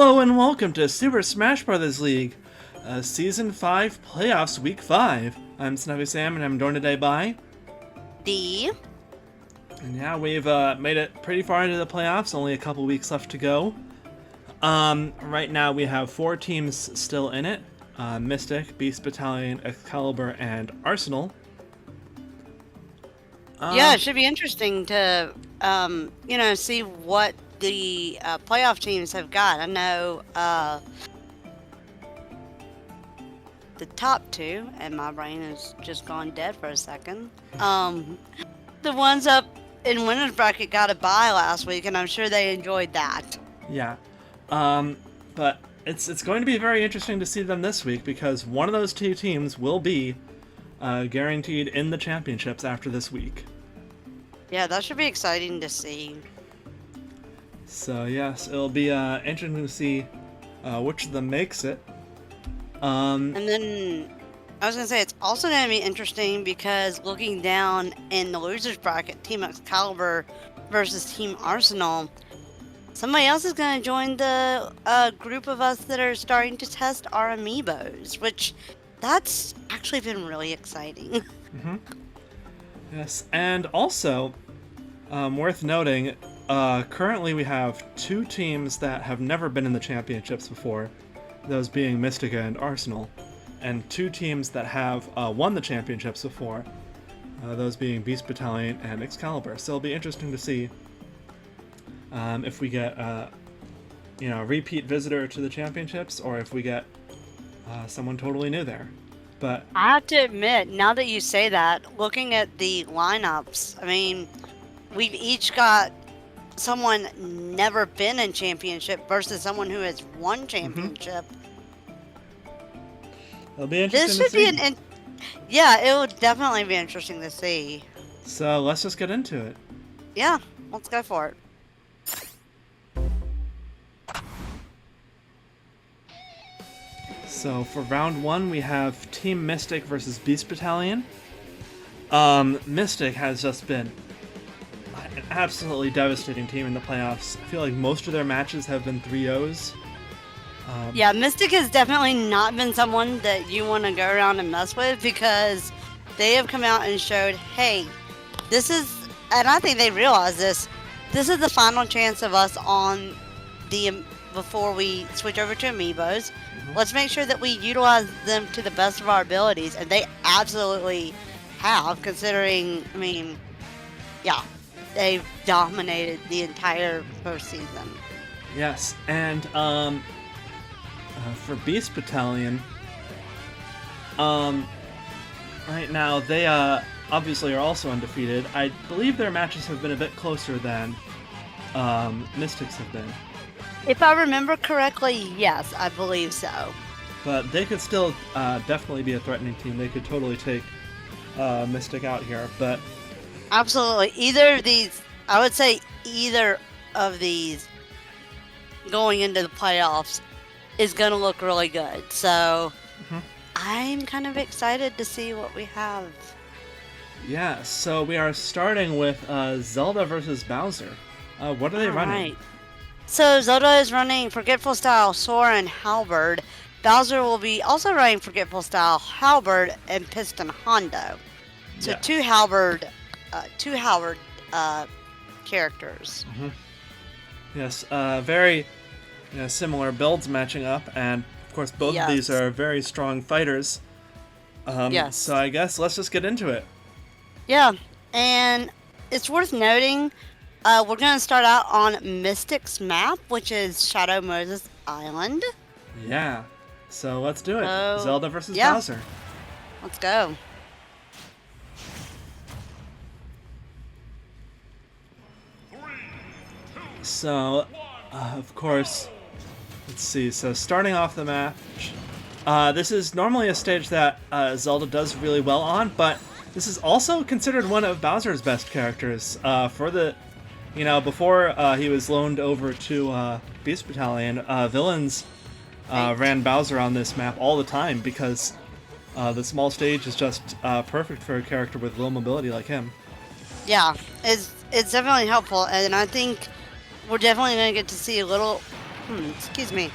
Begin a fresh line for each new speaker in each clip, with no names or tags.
Hello and welcome to Super Smash Bros. League, Season 5 Playoffs Week 5. I'm Snuffy Sam and I'm joined today by...
D.
And yeah, we've made it pretty far into the playoffs, only a couple weeks left to go. Right now we have 4 teams still in it. Mystic, Beast Battalion, Excalibur, and Arsenal.
Yeah, it should be interesting to, see what the playoff teams have got. I know the top 2, and my brain has just gone dead for a second. The ones up in winner's bracket got a bye last week, and I'm sure they enjoyed that.
Yeah. But it's going to be very interesting to see them this week because one of those 2 teams will be guaranteed in the championships after this week.
Yeah, that should be exciting to see.
So yes, it'll be interesting to see which of them makes it.
And then I was going to say it's also going to be interesting because looking down in the losers bracket, Team Excalibur versus Team Arsenal, somebody else is going to join the group of us that are starting to test our amiibos, which that's actually been really exciting.
Mm-hmm. Yes, and also worth noting, currently we have 2 teams that have never been in the championships before, those being Mystica and Arsenal, and 2 teams that have won the championships before, those being Beast Battalion and Excalibur. So it'll be interesting to see if we get a repeat visitor to the championships, or if we get someone totally new there. But
I have to admit, now that you say that, looking at the lineups, I mean, we've each got someone never been in championship versus someone who has won championship.
It'll be interesting.
This should
to see.
be yeah, it will definitely be interesting to see.
So let's just get into it.
Yeah, let's go for it.
So for round 1, we have Team Mystic versus Beast Battalion. Mystic has just been an absolutely devastating team in the playoffs. I feel like most of their matches have been 3-0s.
Yeah, Mystic has definitely not been someone that you want to go around and mess with because they have come out and showed, hey, this is, and I think they realize this is the final chance of us on the, before we switch over to Amiibos. Let's make sure that we utilize them to the best of our abilities, and they absolutely have, considering, I mean, yeah, they've dominated the entire postseason.
Yes, and for Beast Battalion, right now they obviously are also undefeated. I believe their matches have been a bit closer than Mystics have been.
If I remember correctly, yes, I believe so.
But they could still definitely be a threatening team. They could totally take Mystic out here. But
absolutely, either of these, I would say either of these going into the playoffs is going to look really good. So I'm kind of excited to see what we have.
Yeah, so we are starting with Zelda versus Bowser. What are they running?
Right. So Zelda is running Forgetful Style, Sora, and Halberd. Bowser will be also running Forgetful Style, Halberd, and Piston Hondo. So
Yes.
two Halberd characters.
Yes, very similar builds matching up, and of course both of these are very strong fighters.
Yes.
So I guess let's just get into it.
Yeah, and it's worth noting, we're going to start out on Mystic's map, which is Shadow Moses Island.
Yeah, so let's do it.
So,
Zelda versus Bowser.
Let's go.
So, of course, let's see. So starting off the match, this is normally a stage that Zelda does really well on, but this is also considered one of Bowser's best characters. For the, before he was loaned over to Beast Battalion, villains ran Bowser on this map all the time because the small stage is just perfect for a character with low mobility like him.
Yeah, it's definitely helpful, and I think we're definitely going to get to see a little excuse me,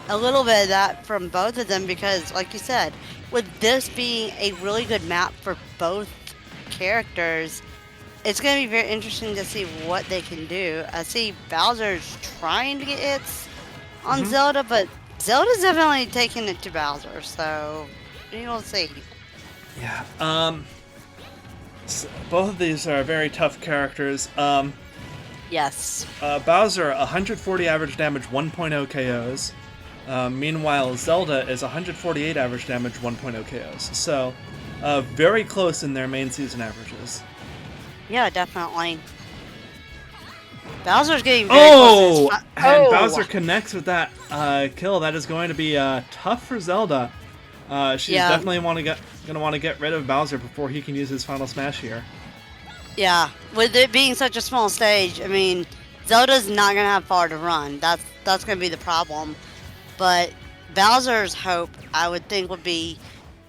a little bit of that from both of them because, like you said, with this being a really good map for both characters, it's going to be very interesting to see what they can do. I see Bowser's trying to get hits on Zelda, but Zelda's definitely taking it to Bowser, so you'll see.
Yeah. Both of these are very tough characters.
Yes.
Bowser, 140 average damage, 1.0 KOs. Meanwhile, Zelda is 148 average damage, 1.0 KOs. So, very close in their main season averages.
Yeah, definitely. Bowser's getting very close.
And Bowser connects with that kill. That is going to be tough for Zelda. She's definitely gonna want to get rid of Bowser before he can use his final smash here.
Yeah, with it being such a small stage, I mean, Zelda's not gonna have far to run. That's gonna be the problem. But Bowser's hope, I would think, would be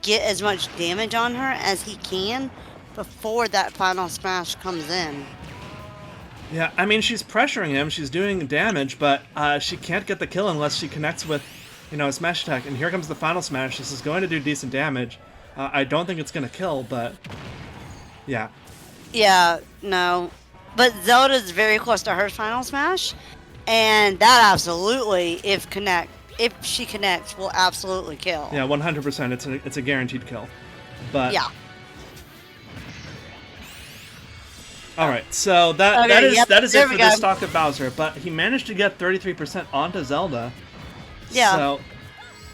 get as much damage on her as he can before that final smash comes in.
Yeah, I mean, she's pressuring him, she's doing damage, but she can't get the kill unless she connects with, a smash attack. And here comes the final smash. This is going to do decent damage. I don't think it's going to kill, but yeah.
Yeah, no. But Zelda's very close to her final smash, and that absolutely, if she connects, will absolutely kill.
Yeah, 100%. It's a guaranteed kill. But
yeah.
All right, so that is it for this talk of Bowser. But he managed to get 33% onto Zelda.
Yeah.
So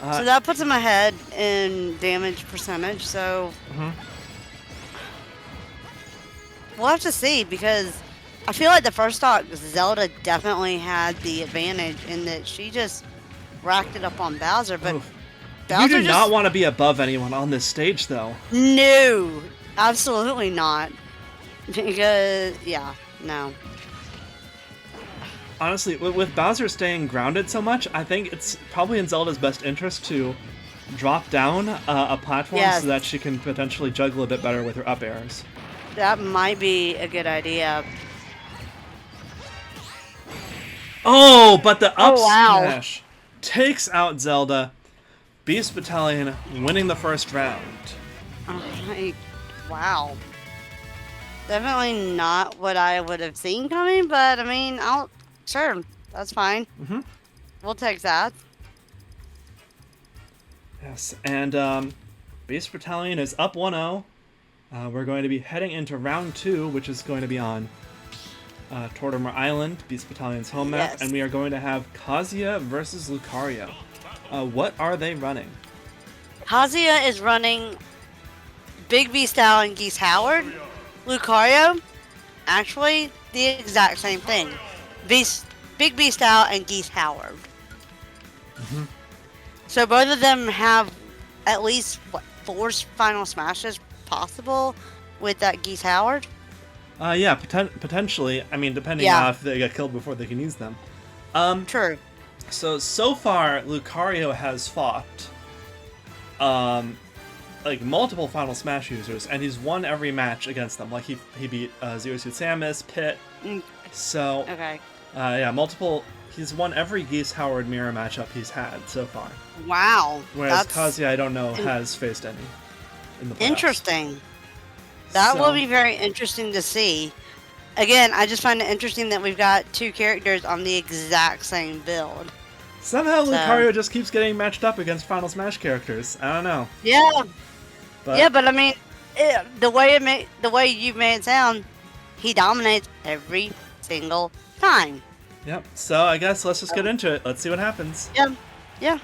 that puts him ahead in damage percentage. So we'll have to see, because I feel like the first talk, Zelda definitely had the advantage in that she just racked it up on Bowser. But Bowser
you do not want to be above anyone on this stage, though.
No, absolutely not. Because, yeah, no.
Honestly, with Bowser staying grounded so much, I think it's probably in Zelda's best interest to drop down a platform so that she can potentially juggle a bit better with her up airs.
That might be a good idea.
Oh, but the up smash takes out Zelda. Beast Battalion winning the first round.
Wow. Definitely not what I would have seen coming, but I mean, sure, that's fine. We'll take that.
Yes, and Beast Battalion is up 1-0. We're going to be heading into round 2, which is going to be on Tortimer Island, Beast Battalion's home map, and we are going to have Kazuya versus Lucario. What are they running?
Kazuya is running Big B Style and Geese Howard. Lucario, actually, the exact same thing. Big B Style and Geese Howard. So both of them have at least, 4 final smashes possible with that Geese Howard?
Yeah, potentially. I mean, depending on if they get killed before they can use them.
True.
So far, Lucario has fought multiple Final Smash users, and he's won every match against them. Like, he beat Zero Suit Samus, Pit. So,
okay.
Multiple. He's won every Geese Howard mirror matchup he's had so far.
Wow.
Whereas Kazuya, I don't know, has faced any in the playoffs.
Interesting. That will be very interesting to see. Again, I just find it interesting that we've got 2 characters on the exact same build.
Somehow Lucario just keeps getting matched up against Final Smash characters. I don't know.
Yeah. But I mean, the way you made it sound, he dominates every single time.
Yep. So I guess let's just get into it. Let's see what happens.
Yeah.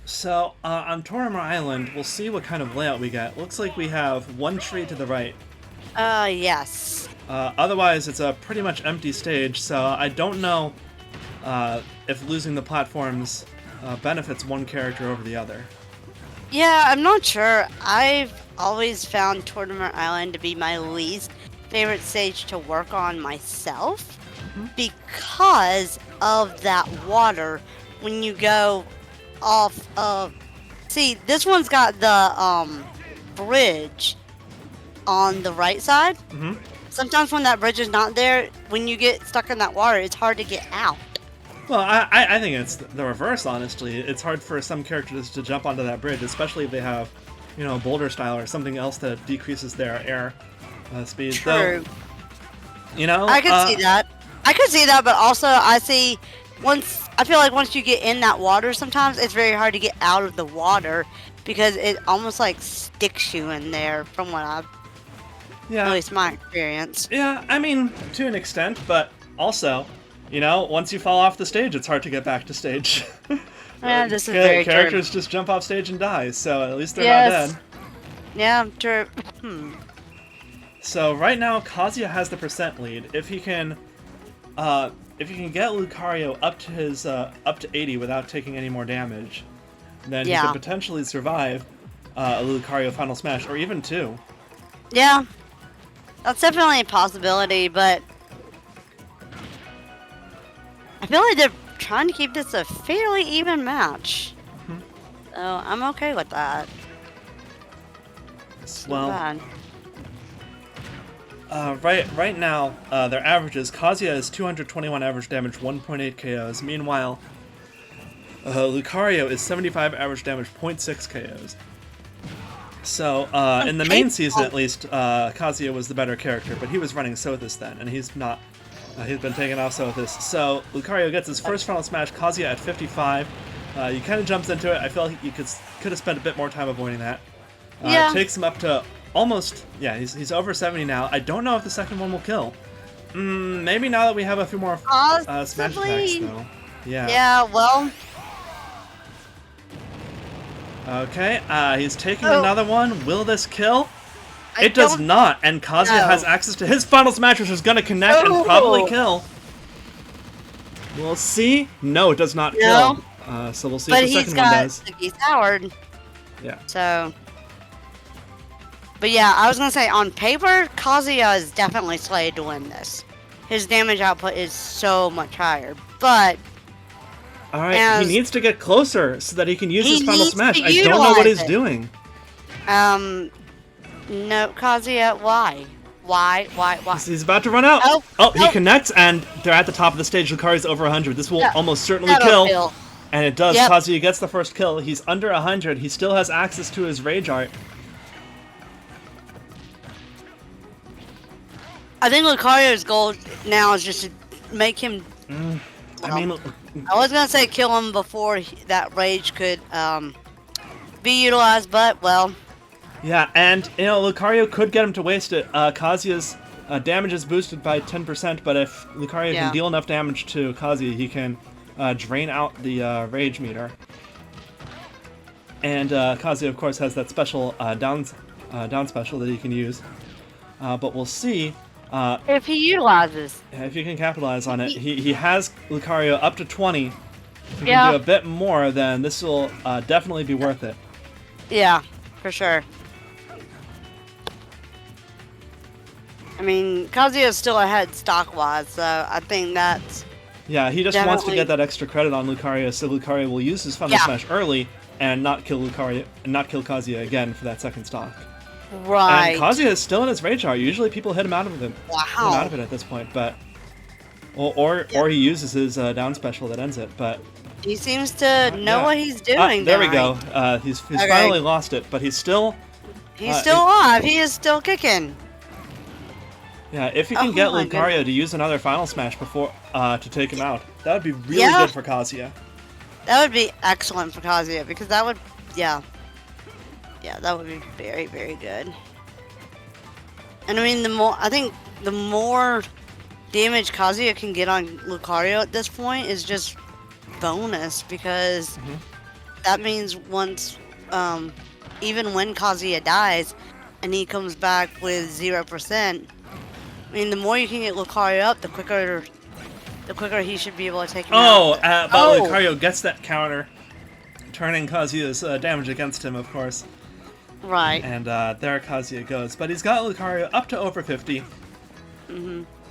So on Tortimer Island, we'll see what kind of layout we get. Looks like we have 1 tree to the right.
Yes.
Otherwise, it's a pretty much empty stage, so I don't know if losing the platforms benefits one character over the other.
Yeah, I'm not sure. I've always found Tortimer Island to be my least favorite stage to work on myself because of that water when you go off of... See, this one's got the bridge on the right side. So sometimes when that bridge is not there, when you get stuck in that water, it's hard to get out.
Well, I think it's the reverse, honestly. It's hard for some characters to jump onto that bridge, especially if they have, you know, boulder style or something else that decreases their air speed.
True.
Though, you know,
I could see that. I could see that, but also I see I feel like once you get in that water, sometimes it's very hard to get out of the water because it almost like sticks you in there. From what I've, at least my experience.
Yeah, I mean, to an extent, but also, you know, once you fall off the stage, it's hard to get back to stage.
Yeah, this is very true.
Characters just jump off stage and die, so at least they're not dead.
Yeah, true.
So right now, Kazuya has the percent lead. If he can get Lucario up to his up to 80 without taking any more damage, then he could potentially survive a Lucario Final Smash, or even 2.
Yeah, that's definitely a possibility, but I feel like they're trying to keep this a fairly even match. So I'm okay with that.
Well, right now, their averages, Kazuya is 221 average damage, 1.8 KOs. Meanwhile, Lucario is 75 average damage, 0.6 KOs. So, in the main season at least, Kazuya was the better character, but he was running Sothis then, and he's not. He's been taken off Sothis. So, Lucario gets his first Final Smash, Kazuya at 55. He kind of jumps into it. I feel like you could have spent a bit more time avoiding that. It takes him up to almost, he's over 70 now. I don't know if the second one will kill. Maybe now that we have a few more smash attacks, though. Yeah.
Yeah, well.
Okay, he's taking another one. Will this kill? It does not, and Kazuya has access to his Final Smash, which is going to connect and probably kill. We'll see. No, it does not kill. So we'll see if the second one does.
But he's Howard.
Yeah.
So. But yeah, I was going to say, on paper, Kazuya is definitely slated to win this. His damage output is so much higher, but...
Alright, he needs to get closer so that he can use his Final Smash. I don't know what he's doing.
No, Kazuya, why? Why?
He's about to run out. He connects, and they're at the top of the stage. Lucario's over 100. This will almost certainly kill. And it does. Kazuya gets the first kill. He's under 100. He still has access to his Rage Art.
I think Lucario's goal now is just to make him... I was going to say kill him before that Rage could be utilized, but, well...
Yeah, and, you know, Lucario could get him to waste it. Kazuya's damage is boosted by 10%, but if Lucario can deal enough damage to Kazuya, he can drain out the Rage meter. And Kazuya, of course, has that special down special that he can use. But we'll see...
if he utilizes.
If he can capitalize on it. He has Lucario up to 20. If he can do a bit more, then this will definitely be worth it.
Yeah, for sure. I mean, Kazuya is still ahead stock-wise, so I think that's...
Yeah, he just wants to get that extra credit on Lucario, so Lucario will use his Final Smash early and not kill Kazuya again for that second stock.
Right.
And Kazuya is still in his Rage Art. Usually people hit him out of it.
Wow.
Hit him out of it at this point, but or he uses his down special that ends it. But
he seems to know what he's doing.
There we go. He's finally lost it, but he's still
alive. He is still kicking.
Yeah, if he can get Lucario to use another Final Smash before to take him out, that would be really good for Kazuya.
That would be excellent for Kazuya because that would, yeah, that would be very, very good. And I mean, the more damage Kazuya can get on Lucario at this point is just bonus because that means once, even when Kazuya dies and he comes back with 0%. I mean, the more you can get Lucario up, the quicker he should be able to take him out.
But Lucario gets that counter, turning Kazuya's damage against him, of course.
Right.
And there Kazuya goes. But he's got Lucario up to over 50.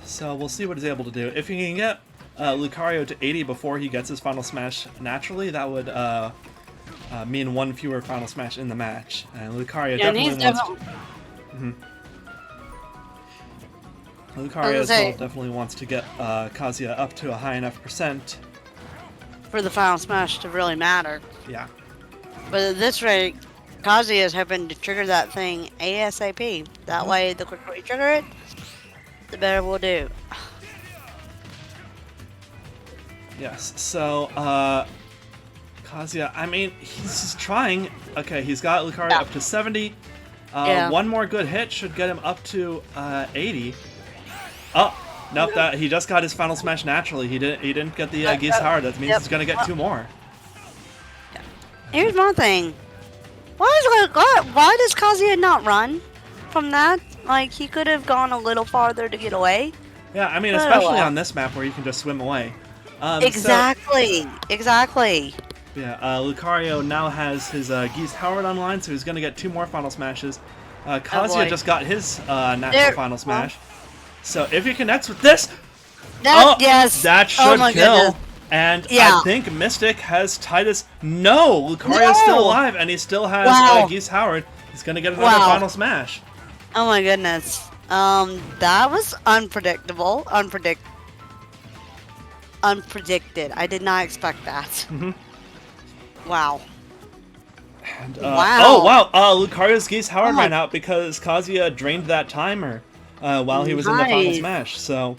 So we'll see what he's able to do. If he can get Lucario to 80 before he gets his Final Smash naturally, that would mean one fewer Final Smash in the match. And Lucario definitely wants... Lucario as well definitely wants to get Kazuya up to a high enough percent
for the final smash to really matter.
Yeah.
But at this rate, Kazuya is hoping to trigger that thing ASAP. That way, the quicker we trigger it, the better we'll do.
Yes, so, Kazuya, I mean, he's trying. Okay, he's got Lucario up to 70. One more good hit should get him up to 80. Oh, nope, he just got his final smash naturally. He didn't get the Geese Howard. That means he's gonna get 2 more.
Here's my thing. Why does Kazuya not run from that? Like, he could have gone a little farther to get away.
Yeah, I mean, especially on this map where you can just swim away.
Exactly.
Yeah, Lucario now has his Geese Howard online, so he's going to get 2 more Final Smashes. Kazuya just got his natural Final Smash. So if he connects with this... that should kill. Goodness. And I think Mystic has Titus... No! Lucario's still alive, and he still has Geese Howard. He's going to get another Final Smash.
Oh my goodness. That was unpredictable. Unpredicted. I did not expect that. Wow.
And, Oh, wow. Lucario's Geese Howard ran out because Kazuya drained that timer while he was in the Final Smash. So,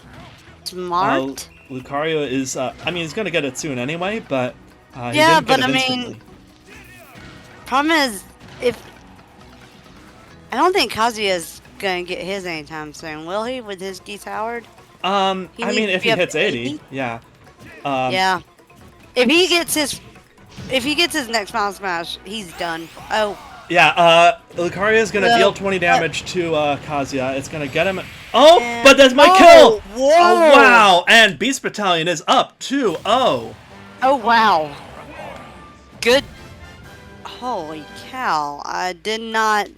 smart.
Lucario is, I mean, he's going to get it soon anyway, but he
didn't
get it
I
instantly.
mean, problem is, I don't think Kazuya's going to get his anytime soon, will he, with his Geese Howard?
I mean, if he hits 80, yeah.
If he gets his next Final Smash, he's done. Oh.
Yeah, Lucario's gonna deal 20 damage to Kazuya. It's gonna get him. But that's my kill!
Whoa.
Oh, wow! And Beast Battalion is up 2-0.
Oh, wow. Good. Holy cow. I did not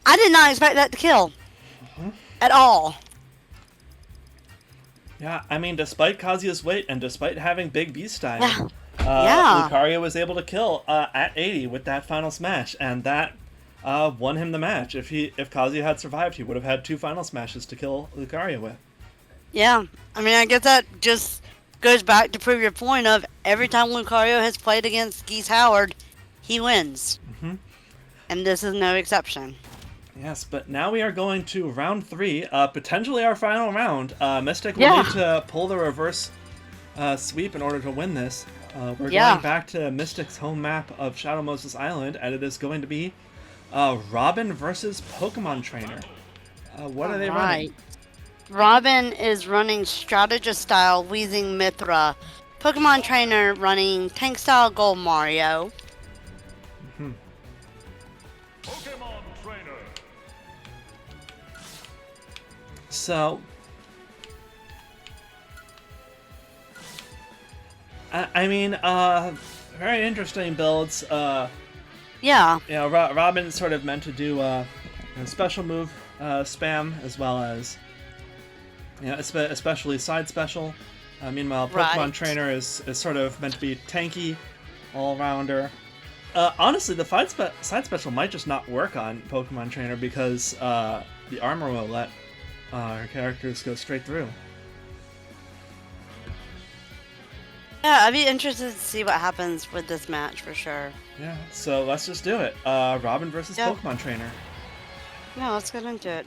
expect that to kill. At all.
Yeah, I mean, despite Kazuya's weight and despite having big beast time, Lucario was able to kill at 80 with that Final Smash, and that won him the match. If Kazuya had survived, he would have had 2 Final Smashes to kill Lucario with. Yeah,
I mean, I guess that just goes back to prove your point of every time Lucario has played against Geese Howard, he wins. And this is no exception.
Yes, but now we are going to round 3, potentially our final round. Mystic will need to pull the reverse sweep in order to win this. We're going back to Mystic's home map of Shadow Moses Island, and it is going to be Robin versus Pokemon Trainer. What are they running?
Robin is running Strategist style Weezing Mithra. Pokemon Trainer running Tank style Gold Mario.
Pokemon Trainer.
So, I mean, very interesting builds.
Yeah.
You know, Robin's sort of meant to do a special move spam as well as, you know, especially side special. Meanwhile, Pokemon Trainer is sort of meant to be tanky, all-rounder. Honestly, the side special might just not work on Pokemon Trainer because the armor will let her characters go straight through.
Yeah, I'd be interested to see what happens with this match for sure.
Yeah, so let's just do it. Robin versus Pokemon Trainer.
Yeah, let's get into it.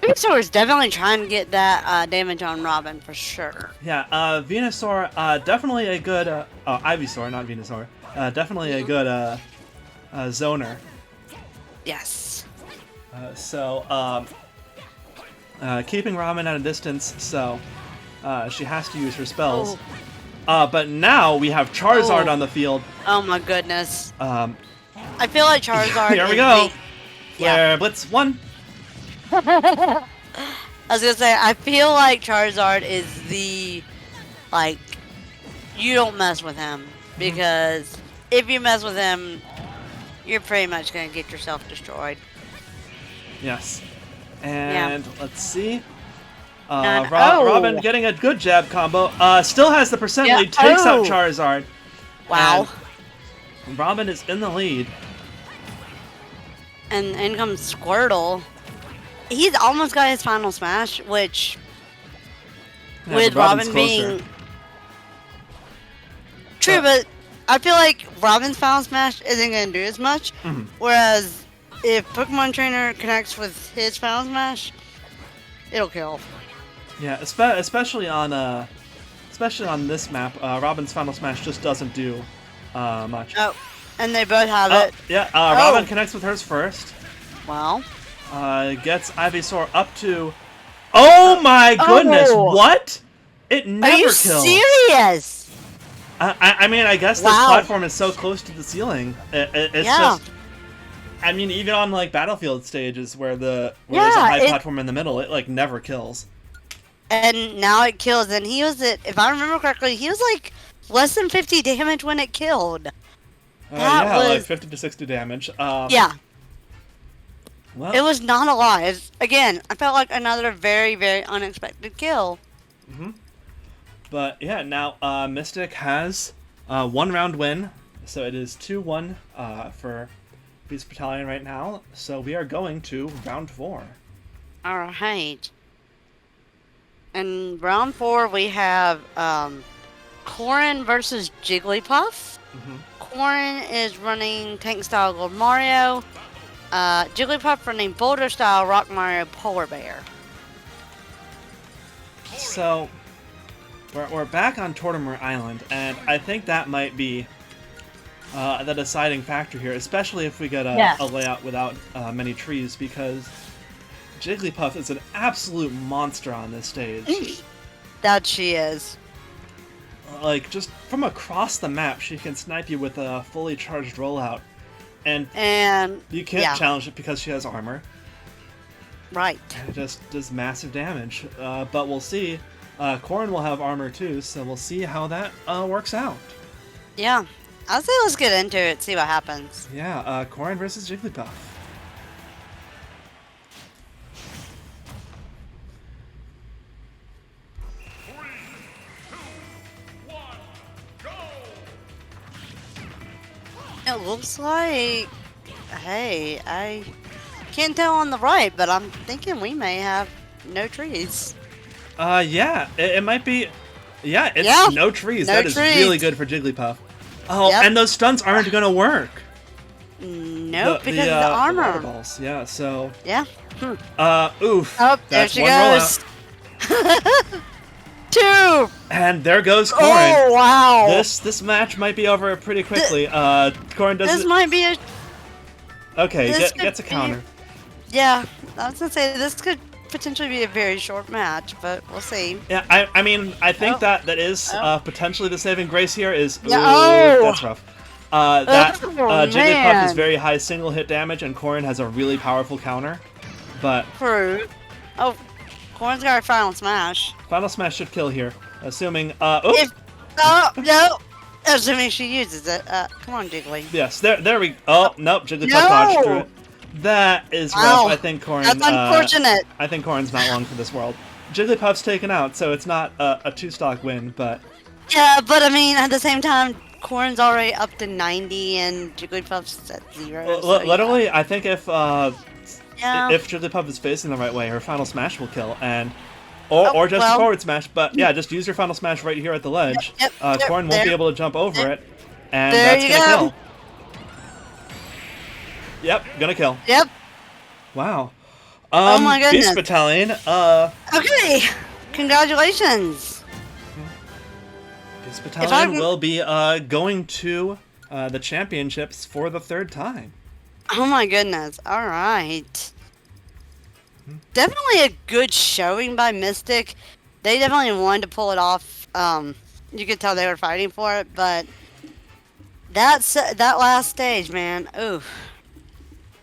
Venusaur is definitely trying to get that damage on Robin for sure.
Yeah, Venusaur, definitely a good, Ivysaur, not Venusaur, definitely a good zoner.
Yes.
Keeping Robin at a distance, so she has to use her spells. But now we have Charizard on the field.
Oh my goodness. I feel like Charizard.
Here we go. Flare Blitz 1.
I was gonna say, I feel like Charizard is the, like, you don't mess with him, because if you mess with him, you're pretty much gonna get yourself destroyed.
Yes. And let's see.
And-
Robin getting a good jab combo. Still has the percent
Yeah,
lead. Takes out
oh.
Charizard.
Wow.
And Robin is in the lead.
And in comes Squirtle. He's almost got his final smash, which
Yeah,
with
but Robin's
Robin
closer.
being true, but I feel like Robin's final smash isn't going to do as much.
Mhm.
Whereas if Pokemon Trainer connects with his final smash, it'll kill.
Yeah, especially on this map, Robin's final smash just doesn't do much.
Oh, and they both have
Oh,
it.
yeah, Robin connects with hers first.
Wow.
Gets Ivysaur up to. Oh my goodness!
Oh.
What? It
Are
never
you
kills.
serious?
I mean, I guess this
Wow.
platform is so close to the ceiling. It's
Yeah.
just. I mean, even on like battlefield stages where there's a high platform in the middle, it like never kills.
And now it kills. And he was at, if I remember correctly, he was like less than 50 damage when it killed.
Yeah,
was-
like 50 to 60 damage.
Yeah,
Well,
it was not a lie. Again, I felt like another very, very unexpected kill.
But yeah, now Mystic has a 1-round win, so it is 2-1 for Beast Battalion right now. So we are going to round 4.
All right. In round 4, we have Corrin versus Jigglypuff. Corrin is running Tank Style Gold Mario. Jigglypuff running Boulder Style Rock Mario Polar Bear.
So we're back on Tortimer Island, and I think that might be the deciding factor here, especially if we get a layout without many trees, because Jigglypuff is an absolute monster on this stage.
That she is.
Like, just from across the map, she can snipe you with a fully charged rollout. And
And
you can't
yeah,
challenge it because she has armor.
right.
And it just does massive damage. But we'll see. Corrin will have armor too, so we'll see how that works out.
Yeah. I'll say let's get into it, see what happens.
Yeah, Corrin versus Jigglypuff.
It looks like, hey, I can't tell on the right, but I'm thinking we may have no trees.
Yeah, it might be. Yeah, it's
Yeah,
no trees.
no
That is
trees.
really good for Jigglypuff. Oh,
Yep.
and those stunts aren't going to work.
Nope, because of the armor.
water balls. Yeah, so.
Yeah.
Oof.
Oh, there
That's
she
one
goes.
rollout.
2.
And there goes Corrin.
Oh, wow.
This match might be over pretty quickly. Corrin does
This
it.
might be a,
Okay,
this
gets a
could
counter.
yeah, I was gonna say this could potentially be a very short match, but we'll see.
Yeah, I mean, I think
Oh.
that is
Oh.
Potentially the saving grace here is.
Yeah,
Ooh,
oh.
that's rough. Jigglypuff
man.
is very high single hit damage, and Corrin has a really powerful counter. But
True. Oh, Corn's got her final smash.
Final Smash should kill here, assuming. Oops.
If, oh, no! Assuming she uses it. Come on, Jiggly.
Yes, there we. Oh nope, Jigglypuff
No.
dodged through it. That is rough.
Ow.
I think Corrin.
That's unfortunate.
I think Corrin's not long for this world. Jigglypuff's taken out, so it's not a 2-stock win, but
Yeah, but I mean, at the same time, Corn's already up to 90 and Jigglypuff's at 0. so,
literally, I think if
yeah.
if Jigglypuff is facing the right way, her Final Smash will kill, and or just
well.
a forward smash. But yeah, just use your Final Smash right here at the ledge.
Yep,
Corrin won't
there.
be able to jump over it, and
There
that's
you
gonna
go.
kill. Yep, gonna kill.
Yep.
Wow.
Oh my goodness.
Beast Battalion.
Okay. Congratulations.
Beast
I
Battalion
can-
will be going to the championships for the 3rd time.
Oh my goodness. All right. Definitely a good showing by Mystic. They definitely wanted to pull it off. You could tell they were fighting for it, but that last stage, man. Ooh.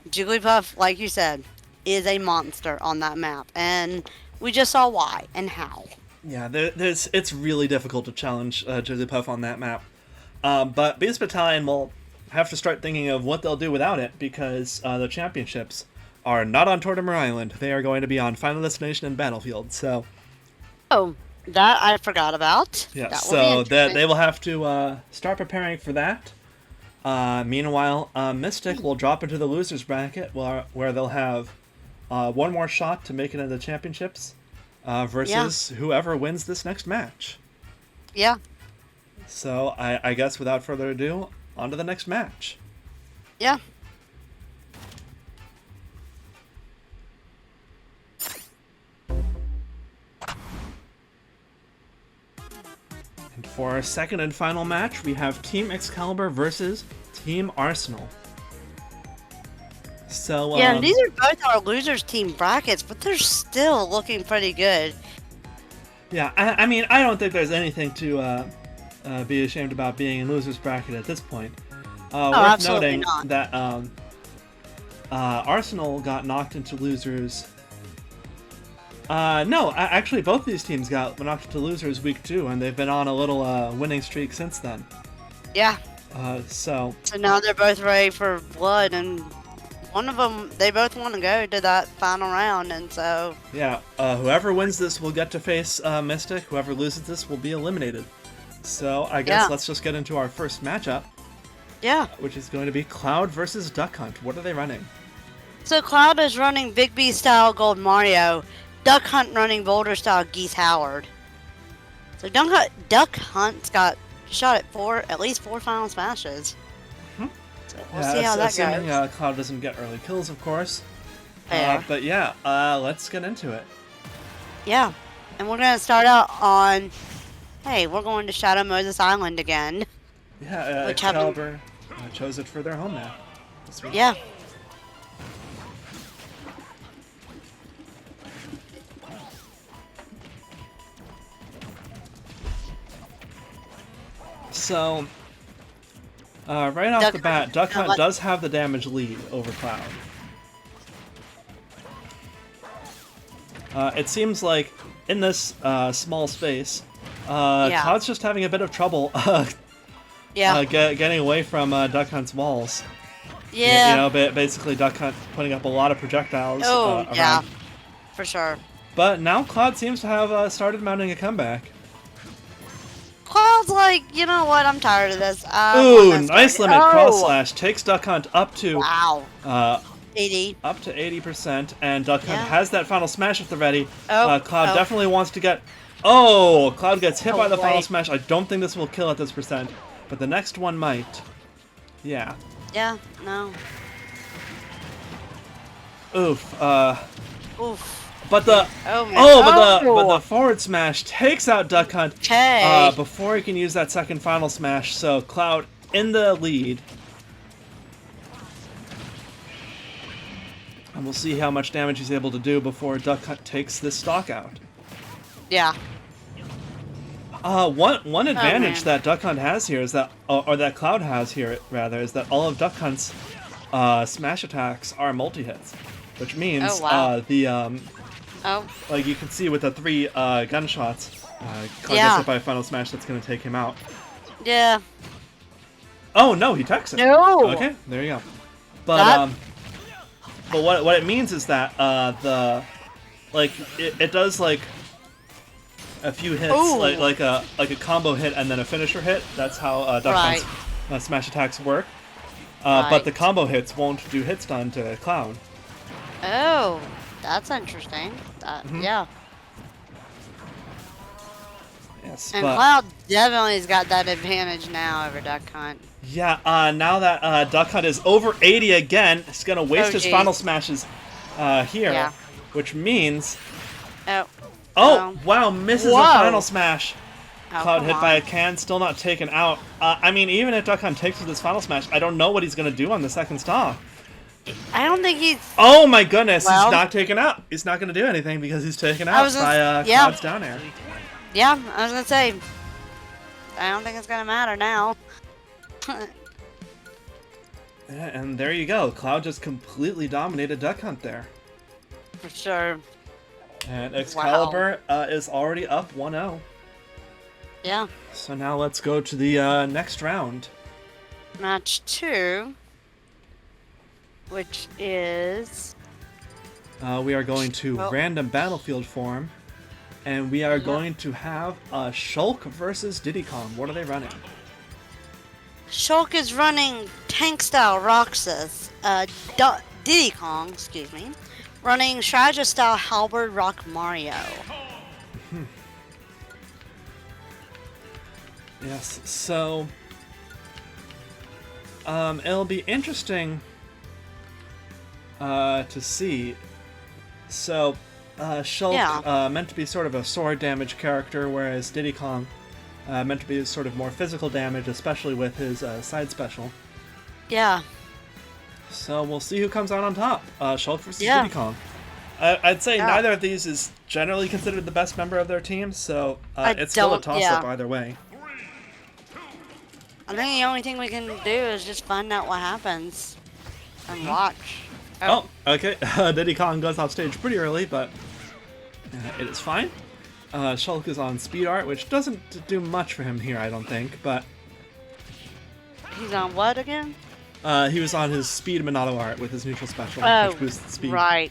Jigglypuff, like you said, is a monster on that map, and we just saw why and how.
Yeah, it's really difficult to challenge Jigglypuff on that map. But Beast Battalion will have to start thinking of what they'll do without it, because the championships are not on Tortimer Island. They are going to be on Final Destination and Battlefield. So
Oh, that I forgot about.
yeah,
That will be
so
interesting.
they will have to start preparing for that. Meanwhile, Mystic will drop into the losers bracket where they'll have one more shot to make it into the championships versus whoever wins this next match.
Yeah.
So I guess without further ado, on to the next match.
Yeah.
And for our second and final match, we have Team Excalibur versus Team Arsenal. So
Yeah, and these are both our losers team brackets, but they're still looking pretty good.
yeah, I mean, I don't think there's anything to be ashamed about being in losers bracket at this point. Worth
absolutely
noting
not.
that Arsenal got knocked into losers. No, actually, both these teams got knocked into losers week 2, and they've been on a little winning streak since then.
Yeah.
So
now they're both ready for blood, and one of them, they both want to go to that final round, and so...
yeah, whoever wins this will get to face Mystic. Whoever loses this will be eliminated. So I guess let's just get into our first matchup.
Yeah.
Which is going to be Cloud versus Duck Hunt. What are they running?
So Cloud is running Big B style Gold Mario, Duck Hunt running Boulder style Geese Howard. So Duck Hunt's got shot at least 4 final smashes.
Mhm.
So we'll see how that
assuming,
goes.
Cloud doesn't get early kills, of course.
Fair.
But yeah, let's get into it.
Yeah. And we're going to start out on... Hey, we're going to Shadow Moses Island again.
Yeah,
Which happened-
Excalibur chose it for their home map this week.
Yeah.
So, right off the bat, Duck Hunt does have the damage lead over Cloud. It seems like in this small space, Cloud's just having a bit of trouble getting away from Duck Hunt's walls.
Yeah.
You know, basically Duck Hunt putting up a lot of projectiles
yeah.
around.
For sure.
But now Cloud seems to have started mounting a comeback.
Cloud's like, you know what? I'm tired of this.
Ooh, nice limit cross slash takes Duck Hunt up to
80.
Up to 80%, and Duck Hunt has that final smash at the ready.
Oh,
Cloud definitely wants to get. Oh, Cloud gets hit by the final
wait.
smash. I don't think this will kill at this percent, but the next one might. Yeah.
Yeah. No.
Oof.
Oof.
But the but the forward smash takes out Duck Hunt
Okay.
before he can use that second final smash. So Cloud in the lead, and we'll see how much damage he's able to do before Duck Hunt takes this stock out.
Yeah.
One advantage that Duck Hunt has here is that, or that Cloud has here rather, is that all of Duck Hunt's smash attacks are multi-hits, which means like you can see with the 3 gunshots, Cloud gets hit by a final smash that's going to take him out.
Yeah.
Oh no, he techs it.
No.
Okay, there you go. But but what it means is that it does like a few hits, like a combo hit and then a finisher hit. That's how Duck Hunt's smash attacks work. But the combo hits won't do hit stun to Cloud.
Oh, that's interesting. Yeah.
Yes,
And
but
Cloud definitely has got that advantage now over Duck Hunt.
yeah, now that Duck Hunt is over 80 again, he's gonna waste his final smashes here, which means wow, misses a final smash. Cloud hit by a can, still not taken out. I mean, even if Duck Hunt takes with his final smash, I don't know what he's gonna do on the second stock.
I don't think he's...
Oh my goodness, he's not taken out. He's not gonna do anything because he's taken out by Cloud's down air.
Yeah, I was gonna say, I don't think it's gonna matter now.
Yeah, and there you go. Cloud just completely dominated Duck Hunt there.
For sure.
And Excalibur is already up 1-0.
Yeah.
So now let's go to the next round.
Match 2, which is
We are going to
Oh.
random battlefield form, and we are
Yep.
going to have Shulk versus Diddy Kong. What are they running?
Shulk is running tank style Roxas. Diddy Kong, excuse me, running strategist style Halberd Rock Mario.
Yes, so it'll be interesting to see. So Shulk
Yeah.
meant to be sort of a sword damage character, whereas Diddy Kong meant to be sort of more physical damage, especially with his side special.
Yeah.
So we'll see who comes out on top. Shulk versus
Yeah.
Diddy Kong. I'd say
Yeah.
neither of these is generally considered the best member of their team, so it's still a
don't-
toss-up
yeah.
either way.
I think the only thing we can do is just find out what happens and watch.
Oh, okay. Diddy Kong goes off stage pretty early, but it is fine. Shulk is on speed art, which doesn't do much for him here, I don't think, but
He's on what again?
he was on his speed Monado art with his neutral special,
Oh,
which boosts speed.
right.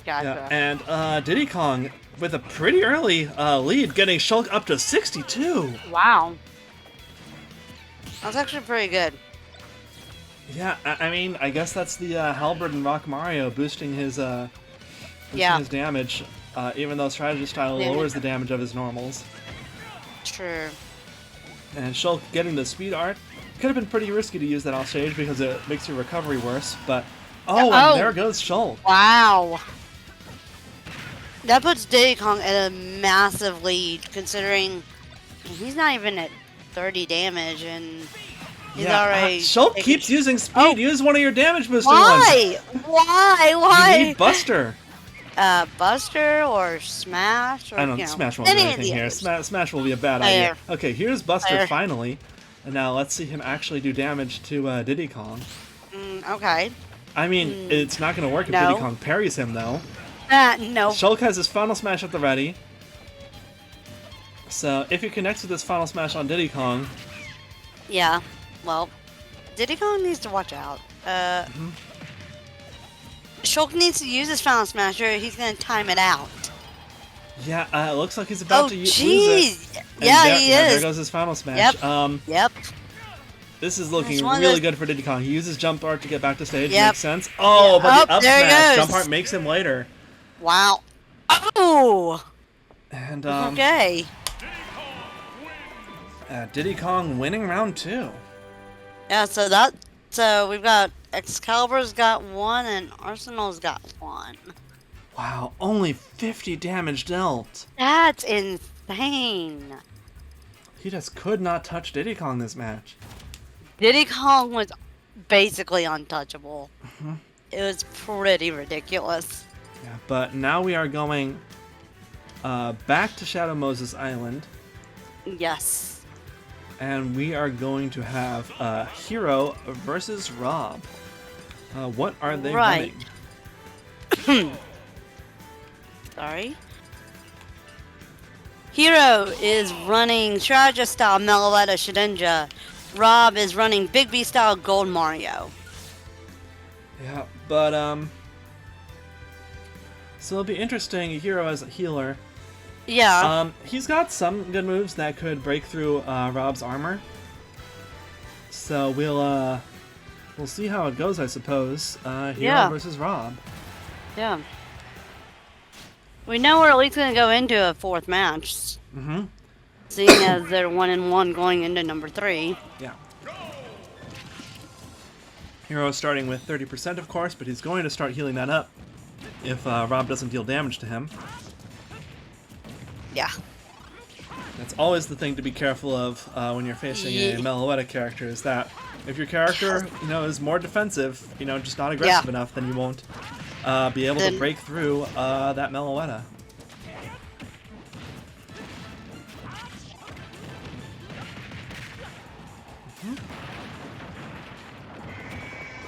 Gotcha.
Yeah, and Diddy Kong with a pretty early lead, getting Shulk up to 62.
Wow. That's actually pretty good.
Yeah, I mean, I guess that's the Halberd and Rock Mario boosting his
Yeah.
his damage, even though strategist style
Yeah.
lowers the damage of his normals.
True.
And Shulk getting the speed art could have been pretty risky to use that off stage because it makes your recovery worse. But
Oh.
and there goes Shulk.
Wow. That puts Diddy Kong at a massive lead, considering he's not even at 30 damage, and he's already.
Shulk
taking-
keeps using speed.
Oh.
Use one of your damage booster ones.
Why? Why?
You
Why?
need Buster.
Buster or Smash? Or,
I don't
you know,
Smash won't do
any of
anything
the
here.
others.
Smash will be a bad
Fair.
idea. Okay, here's Buster
Fair.
finally. And now let's see him actually do damage to Diddy Kong.
Okay.
I mean, it's not going to work if
No.
Diddy Kong parries him, though.
No.
Shulk has his final smash at the ready. So if he connects with his final smash on Diddy Kong,
Yeah. Well, Diddy Kong needs to watch out. Shulk needs to use his Final Smasher. He's gonna time it out.
yeah, it looks like he's about
Oh,
to lose it.
jeez.
And
Yeah,
there,
he
There
is.
goes his final smash.
Yep. Yep.
This is looking
It's one of
really
those-
good for Diddy Kong. He uses jump art to get back to stage.
Yep.
Makes sense. Oh,
Yeah.
but the
Oh,
up
there he
smash.
goes.
Jump art makes him later.
Wow. Oh.
And
Okay.
Diddy Kong winning round 2.
Yeah. So we've got Excalibur's got 1 and Arsenal's got 1.
Wow, only 50 damage dealt.
That's insane.
He just could not touch Diddy Kong this match.
Diddy Kong was basically untouchable.
Mm-hmm.
It was pretty ridiculous.
Yeah, but now we are going back to Shadow Moses Island,
Yes.
and we are going to have Hero versus Rob. What are they
Right.
running?
Sorry. Hero is running strategist style Meloetta Shedinja. Rob is running Big B style Gold Mario.
Yeah, but so it'll be interesting. Hero as a healer.
Yeah.
He's got some good moves that could break through Rob's armor. So we'll see how it goes, I suppose. Hero
Yeah.
versus Rob.
Yeah. We know we're at least going to go into a 4th match,
Mm-hmm.
seeing as they're 1-1 going into number 3.
Yeah. Hero starting with 30%, of course, but he's going to start healing that up if Rob doesn't deal damage to him.
Yeah.
That's always the thing to be careful of when you're facing a
Ye-
Meloetta character, is that if your character, is more defensive, just not aggressive
Yeah.
enough, then you won't be able to
Then-
break through that Meloetta.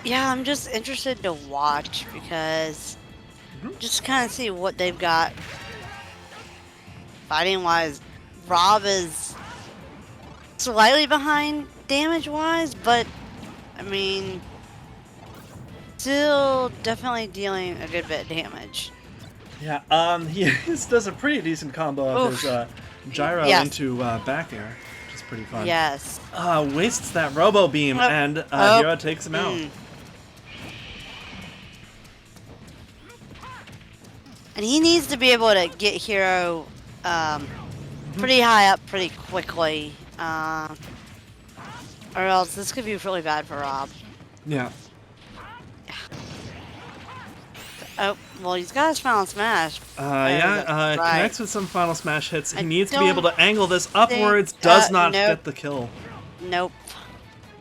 Yeah, I'm just interested to watch because just kind of see what they've got fighting wise. Rob is slightly behind damage wise, but I mean, still definitely dealing a good bit of damage.
Yeah, he does a pretty decent combo of
Oof.
his gyro
Yes.
into back air, which is pretty fun.
Yes.
Wastes that robo beam,
Oh.
and
Oh.
Hero takes him out.
And he needs to be able to get Hero pretty high up pretty quickly. Or else this could be really bad for Rob.
Yeah.
Oh, well, he's got his final smash.
Yeah,
right.
connects with some final smash hits. He
I
needs to be able to
don't
angle this upwards. Does not
nope.
get the kill.
Nope.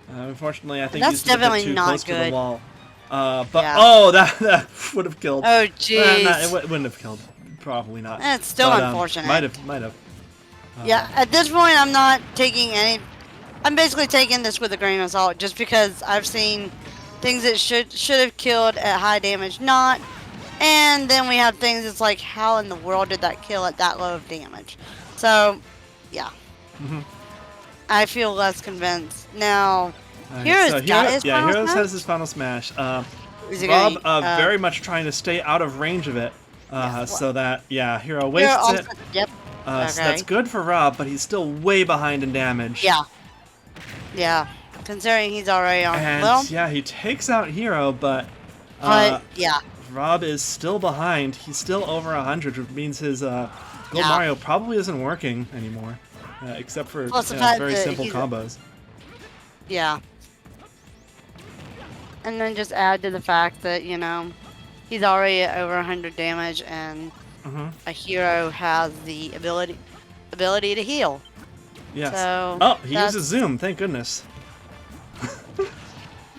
Unfortunately, I think
That's
he's just a bit
definitely
too
not
close to the
good.
wall. But
Yeah.
oh, that would have killed.
Oh,
It
jeez.
wouldn't have killed. Probably not.
That's still
But,
unfortunate.
Might have.
Yeah, at this point, I'm not taking any. I'm basically taking this with a grain of salt, just because I've seen things that should have killed at high damage, not, and then we have things that's like, how in the world did that kill at that low of damage? So, yeah, I feel less convinced now. Hero's
so
got his final
Hero
smash?
has his final smash.
Is he
Rob
gonna,
very much trying to stay out of range of it, so that Hero
Hero
wastes
also,
it.
Yep.
So
Okay.
that's good for Rob, but he's still way behind in damage.
Yeah. Yeah. Considering he's already on.
And
well,
yeah, he takes out Hero, but
yeah.
Rob is still behind. He's still over 100, which means his Gold
Yeah.
Mario probably isn't working anymore, except for
Plus the fact
very
that
simple
he's-
combos.
Yeah. And then just add to the fact that, he's already at over 100 damage and a hero has the ability to heal.
Yes.
So,
oh, he
that's-
uses Zoom. Thank goodness.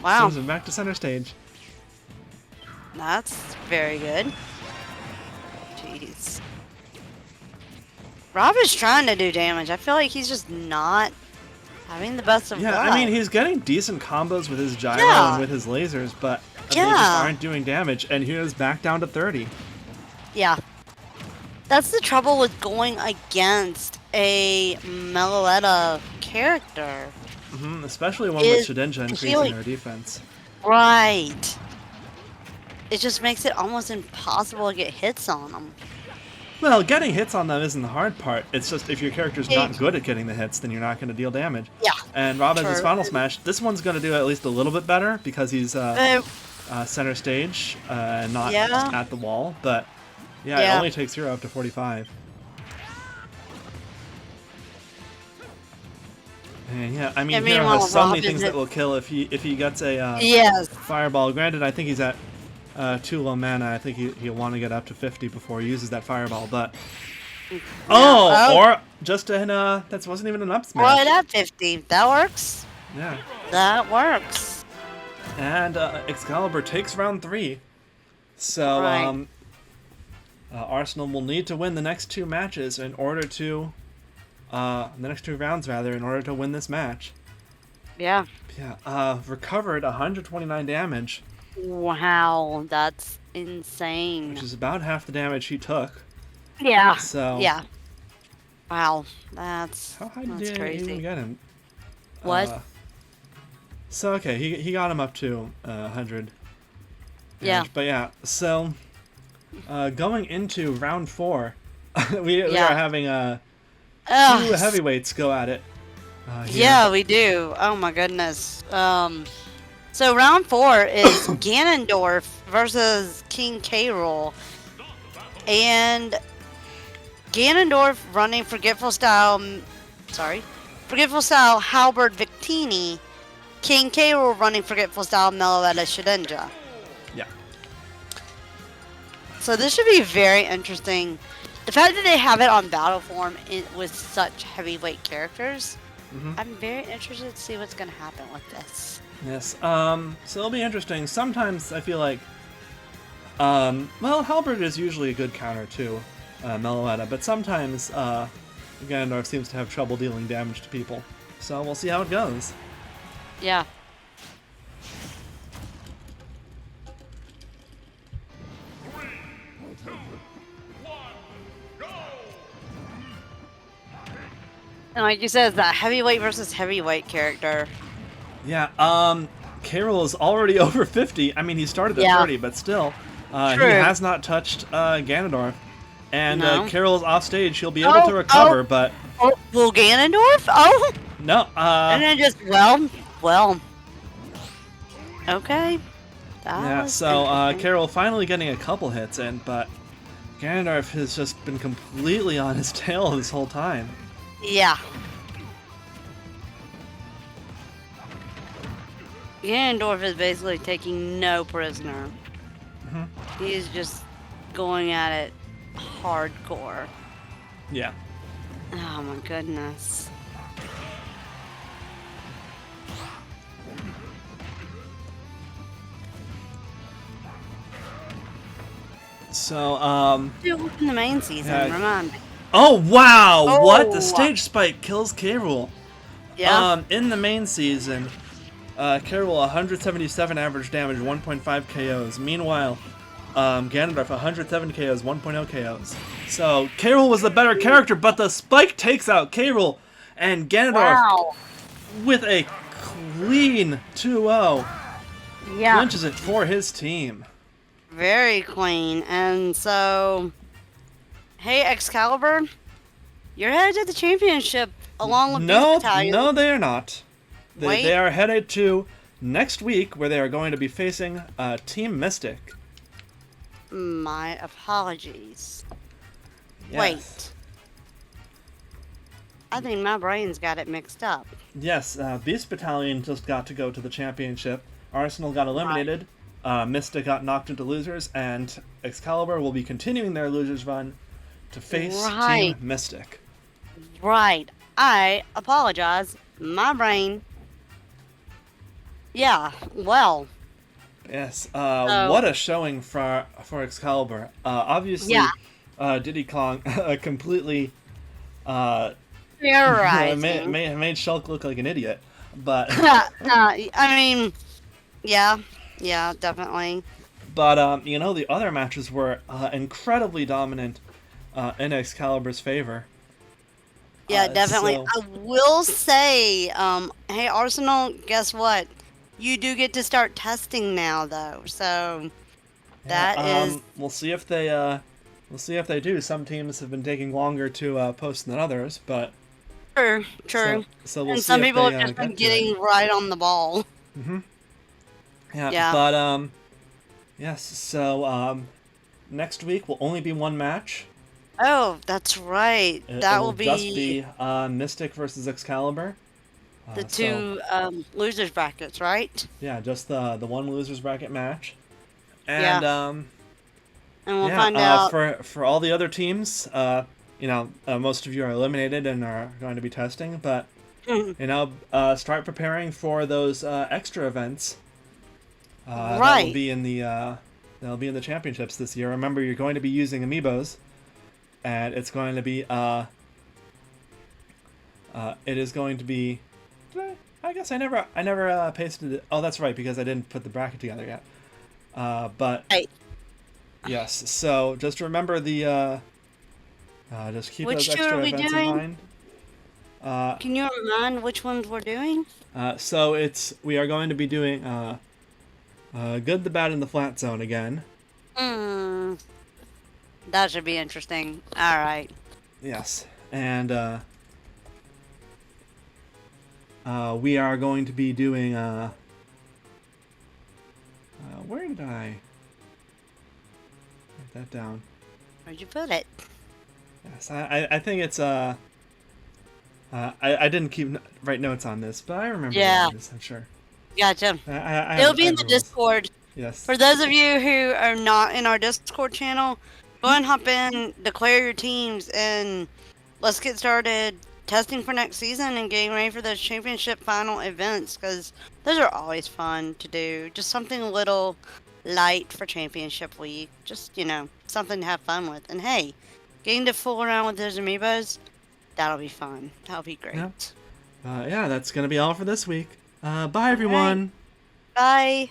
Wow.
Zooms him back to center stage.
That's very good. Jeez. Rob is trying to do damage. I feel like he's just not having the best of
Yeah,
luck.
I mean, he's getting decent combos with his gyro
Yeah.
and with his lasers, but they
Yeah.
just aren't doing damage. And here's back down to 30.
Yeah. That's the trouble with going against a Meloetta character.
Especially one
Is-
with Shedinja
is he
increasing
like-
our defense.
Right. It just makes it almost impossible to get hits on them.
Well, getting hits on them isn't the hard part. It's just if your character's not
It-
good at getting the hits, then you're not going to deal damage.
Yeah.
And Rob has his
True.
final smash. This one's going to do at least a little bit better because he's center stage and not
Yeah.
just at the wall. But yeah, it
Yeah.
only takes Hero up to 45. And yeah, I mean, Hero
meanwhile,
has so many
Rob
things
is
that will kill if he gets a
Yes.
fireball. Granted, I think he's at too low mana. I think he'll want to get up to 50 before he uses that fireball. But
Oh.
or just that wasn't even an up smash.
Right at 50. That works.
Yeah.
That works.
And Excalibur takes round 3. So
Right.
Arsenal will need to win the next 2 matches in order to the next 2 rounds rather in order to win this match.
Yeah.
Yeah. Recovered 129 damage,
Wow. That's insane.
which is about half the damage he took.
Yeah.
So
Yeah. Wow. That's
how high did
that's
he
crazy.
even get him?
What?
So okay, he got him up to 100.
Yeah.
But yeah, so going into round 4, we
Yeah.
are having 2
Ugh.
heavyweights go at it. Here.
Yeah, we do. Oh my goodness. So round 4 is Ganondorf versus King K. Rool. And Ganondorf running Forgetful Style Halberd Victini. King K. Rool running Forgetful Style Meloetta Shedinja.
Yeah.
So this should be very interesting. The fact that they have it on battle form with such heavyweight characters, I'm very interested to see what's going to happen with this.
Yes. So it'll be interesting. Sometimes I feel like, Halberd is usually a good counter to Meloetta, but sometimes Ganondorf seems to have trouble dealing damage to people. So we'll see how it goes.
Yeah. And like you said, it's that heavyweight versus heavyweight character.
Yeah. Carol is already over 50. I mean, he started at
Yeah.
30, but still, he
True.
has not touched Ganondorf. And
No.
Carol is off stage. She'll be able to recover, but
Oh, well, Ganondorf? Oh!
no.
And then just, well. Okay. That
Yeah,
was
so
interesting.
Carol finally getting a couple hits in, but Ganondorf has just been completely on his tail this whole time.
Yeah. Ganondorf is basically taking no prisoner. He's just going at it hardcore.
Yeah.
Oh my goodness.
So,
Dude, in the main season,
Yeah.
remind me.
oh wow! What? The
Oh.
stage spike kills Carol.
Yeah.
In the main season, Carol 177 average damage, 1.5 KOs. Meanwhile, Ganondorf 107 KOs, 1.0 KOs. So Carol was the better character, but the spike takes out Carol, and Ganondorf
Wow.
with a clean 2-0
Yeah.
clinches it for his team.
Very clean. And so, hey, Excalibur, you're headed to the championship along with
No,
Beast Battalion.
no, they are not.
Wait.
They are headed to next week, where they are going to be facing Team Mystic.
My apologies.
Yes.
Wait. I think my brain's got it mixed up.
Yes, Beast Battalion just got to go to the championship. Arsenal got eliminated. Mystic got knocked into losers, and Excalibur will be continuing their losers run to face
Right.
Team Mystic.
Right. I apologize. My brain. Yeah, well.
Yes.
So-
What a showing for Excalibur. Obviously,
Yeah.
Diddy Kong completely
Terrorizing.
made Shulk look like an idiot. But
I mean, yeah, definitely.
but the other matches were incredibly dominant in Excalibur's favor.
Yeah, definitely.
so-
I will say, hey Arsenal, guess what? You do get to start testing now, though. So that is
We'll see if they do. Some teams have been taking longer to post than others, but
true.
So we'll
And
see
some
if
people
they,
have just been
get to it.
getting right on the ball.
Yeah,
Yeah.
but yes. So next week will only be one match.
Oh, that's right.
It
That
will
will
just be Mystic versus Excalibur.
the
So,
two losers brackets, right?
yeah, just the one losers bracket match, and
And we'll
yeah,
find out.
for all the other teams, most of you are eliminated and are going to be testing, but start preparing for those extra events. That will
Right.
be in the championships this year. Remember, you're going to be using amiibos, and it's going to be it is going to be. I guess I never pasted it. Oh, that's right, because I didn't put the bracket together yet. But
Right.
yes, so just remember the just keep
Which
those
two
extra
are we
events
doing?
in mind.
Can you remind which ones we're doing?
So we are going to be doing Good, the Bad, and the Flat Zone again.
That should be interesting. All right.
Yes, and we are going to be doing where did I write that down?
Where'd you put it?
Yes, I think it's I didn't write notes on this, but I remember
Yeah.
what it is, I'm sure.
Gotcha.
I
It'll be in
have
the
rules.
Discord.
Yes.
For those of you who are not in our Discord channel, go and hop in, declare your teams, and let's get started testing for next season and getting ready for those championship final events, because those are always fun to do. Just something a little light for championship week. Just, something to have fun with. And hey, getting to fool around with those amiibos, that'll be fun. That'll be great.
Yeah. Yeah, that's going to be all for this week. Bye, everyone.
Bye.